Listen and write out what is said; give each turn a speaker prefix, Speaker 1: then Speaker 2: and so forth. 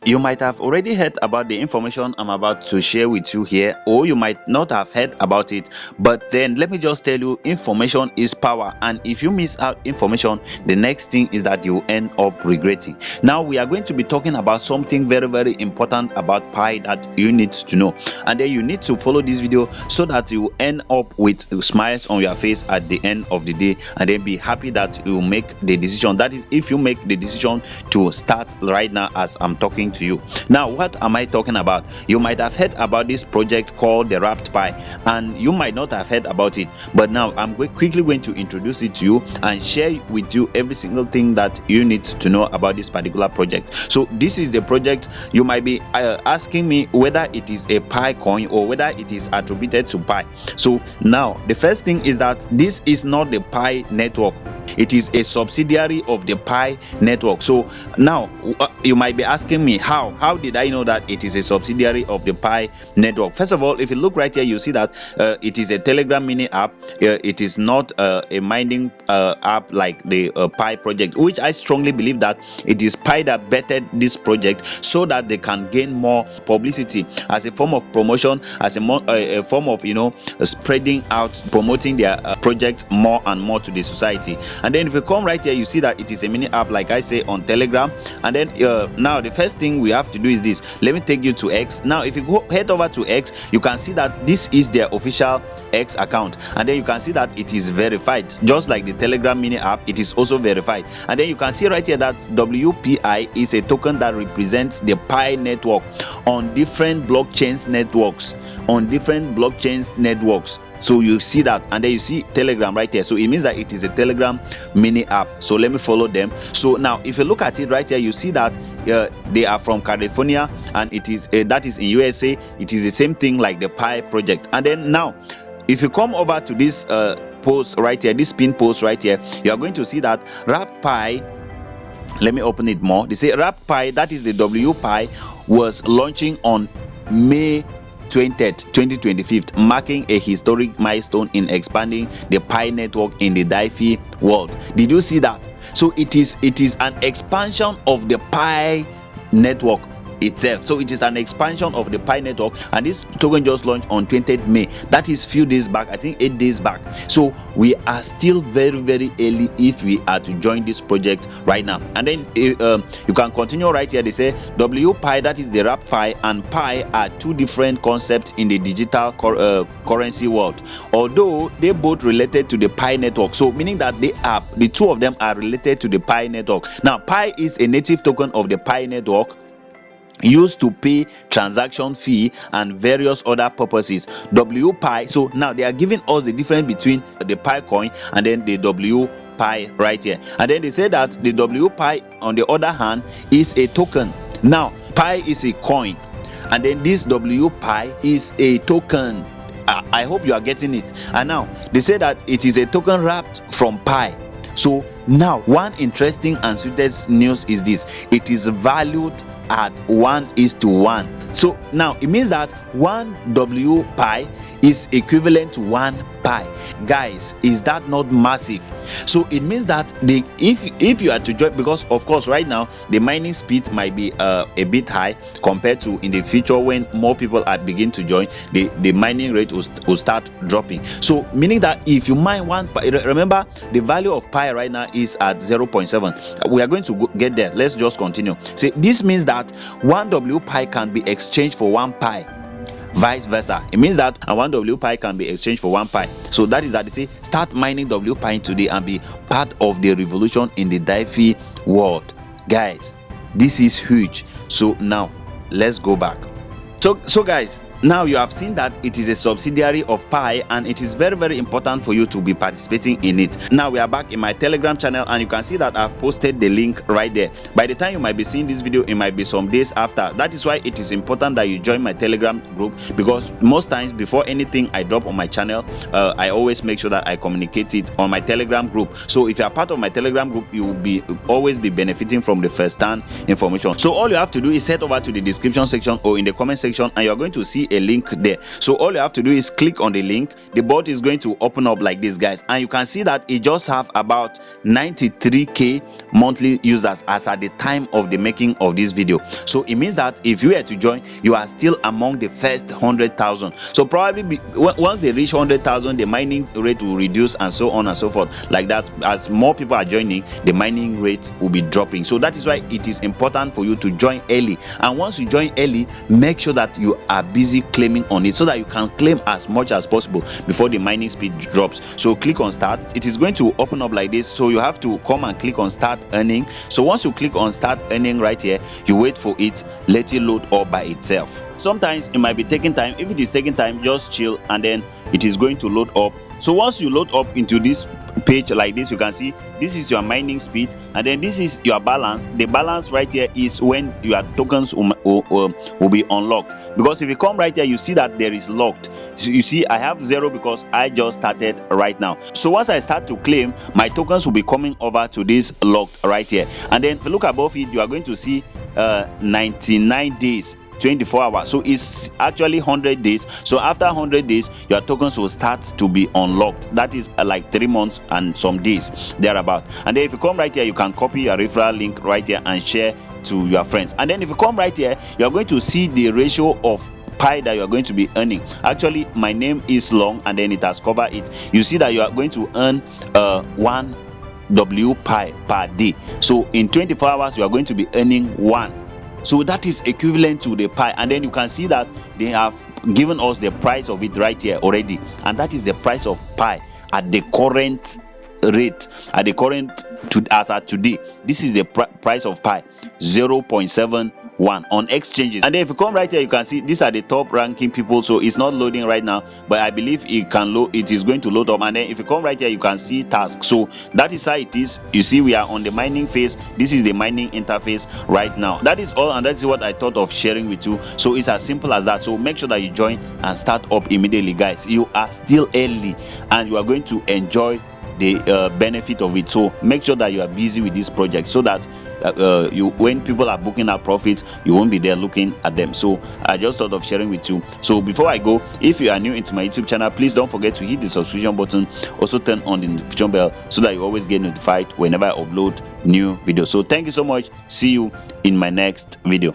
Speaker 1: You might have already heard about the information I'm about to share with you here, or you might not have heard about it. But then let me just tell you, information is power, and if you miss out information, the next thing is that you end up regretting. Now we are going to be talking about something very, very important about Pi that you need to know, and then you need to follow this video so that you end up with smiles on your face at the end of the day, and then be happy that you make the decision. That is, if you make the decision to start right now as I'm talking to you. Now, what am I talking about? You might have heard about this project called the Wrapped Pi, and you might not have heard about it, but now I'm quickly going to introduce it to you and share with you every single thing that you need to know about this particular project. So this is the project. You might be asking me whether it is a Pi coin or whether it is attributed to Pi. So now the first thing is that this is not the Pi network. It is a subsidiary of the Pi network. So now you might be asking me, how did I know that it is a subsidiary of the Pi network? First of all, if you look right here, you see that it is a Telegram mini app. It is not a mining app like the Pi project, which I strongly believe that it is Pi that bettered this project so that they can gain more publicity as a form of promotion, as a form of spreading out, promoting their project more and more to the society. And then if you come right here, you see that it is a mini app, like I say, on Telegram. And then now the first thing we have to do is this. Let me take you to X. Now if you head over to X, you can see that this is their official X account, and then you can see that it is verified, just like the Telegram mini app. It is also verified. And then you can see right here that WPI is a token that represents the Pi network on different blockchains networks. So you see that, and then you see Telegram right here. So it means that it is a Telegram mini app. So let me follow them. So now if you look at it right here, you see that they are from California, and it is that is in USA. It is the same thing like the Pi project. And then now if you come over to this post right here, this pin post right here, you are going to see that Wrapped Pi. Let me open it more. They say Wrapped Pi, that is the WPi, was launching on May 20th, 2025, marking a historic milestone in expanding the Pi network in the DeFi world. Did you see that? So it is an expansion of the Pi network itself. So it is an expansion of the Pi network, and this token just launched on 20th May. That is few days back, I think 8 days back. So we are still very, very early if we are to join this project right now. And then you can continue right here. They say WPi, that is the Wrapped Pi, and Pi are two different concepts in the digital currency world, although they both related to the Pi network. So meaning that the two of them are related to the Pi network. Now Pi is a native token of the Pi network, used to pay transaction fee and various other purposes. WPi, so now they are giving us the difference between the Pi coin and then the WPi right here. And then they say that the WPi, on the other hand, is a token. Now Pi is a coin, and then this WPi is a token. I hope you are getting it. And now they say that it is a token wrapped from Pi. So now one interesting and sweet news is this: it is valued at 1:1. So now it means that 1 WPi is equivalent to 1 Pi. Guys, is that not massive? So it means that if you are to join, because of course right now the mining speed might be a bit high compared to in the future when more people are begin to join, the mining rate will start dropping. So meaning that if you mine 1 Pi, remember the value of Pi right now is at 0.7. We are going to get there. Let's just continue. See, this means that 1 WPi can be exchanged for 1 Pi, vice versa. It means that 1 WPi can be exchanged for 1 Pi. So that is that they say start mining WPi today and be part of the revolution in the DeFi world. Guys, this is huge. So now let's go back. So guys, now you have seen that it is a subsidiary of Pi, and it is very, very important for you to be participating in it. Now we are back in my Telegram channel, and you can see that I've posted the link right there. By the time you might be seeing this video, it might be some days after. That is why it is important that you join my Telegram group, because most times before anything I drop on my channel, I always make sure that I communicate it on my Telegram group. So if you are part of my Telegram group, you will always be benefiting from the first-hand information. So all you have to do is head over to the description section or in the comment section, and you're going to see a link there. So all you have to do is click on the link. The bot is going to open up like this, guys, and you can see that it just have about 93k monthly users as at the time of the making of this video. So it means that if you were to join, you are still among the first 100,000. So probably once they reach 100,000, the mining rate will reduce, and so on and so forth like that. As more people are joining, the mining rate will be dropping. So that is why it is important for you to join early. And once you join early, make sure that you are busy claiming on it, so that you can claim as much as possible before the mining speed drops. So click on start. It is going to open up like this. So you have to come and click on start earning. So once you click on start earning right here, you wait for it, let it load up by itself. Sometimes it might be taking time. If it is taking time, just chill, and then it is going to load up. So once you load up into this page like this, you can see this is your mining speed, and then this is your balance. The balance right here is when your tokens will be unlocked, because if you come right here, you see that there is locked. So you see I have 0 because I just started right now. So once I start to claim, my tokens will be coming over to this locked right here. And then if you look above it, you are going to see 99 days 24 hours. So it's actually 100 days. So after 100 days, your tokens will start to be unlocked. That is like 3 months and some days thereabout. And then if you come right here, you can copy your referral link right here and share to your friends. And then if you come right here, you're going to see the ratio of pi that you are going to be earning. Actually, my name is long, and then it has covered it. You see that you are going to earn 1 W pi per day. So in 24 hours, you are going to be earning 1. So that is equivalent to the pi. And then you can see that they have given us the price of it right here already, and that is the price of pi at the current rate, at the current as at today. This is the price of pi, 0.71 on exchanges. And then if you come right here, you can see these are the top ranking people. So it's not loading right now, but I believe it can load. It is going to load up. And then if you come right here, you can see tasks. So that is how it is. You see we are on the mining phase. This is the mining interface right now. That is all, and that's what I thought of sharing with you. So it's as simple as that. So make sure that you join and start up immediately, guys. You are still early, and you are going to enjoy the benefit of it. So make sure that you are busy with this project, so that when people are booking our profit, you won't be there looking at them. So I just thought of sharing with you. So before I go, if you are new into my YouTube channel, please don't forget to hit the subscription button. Also turn on the notification bell, so that you always get notified whenever I upload new videos. So thank you so much. See you in my next video.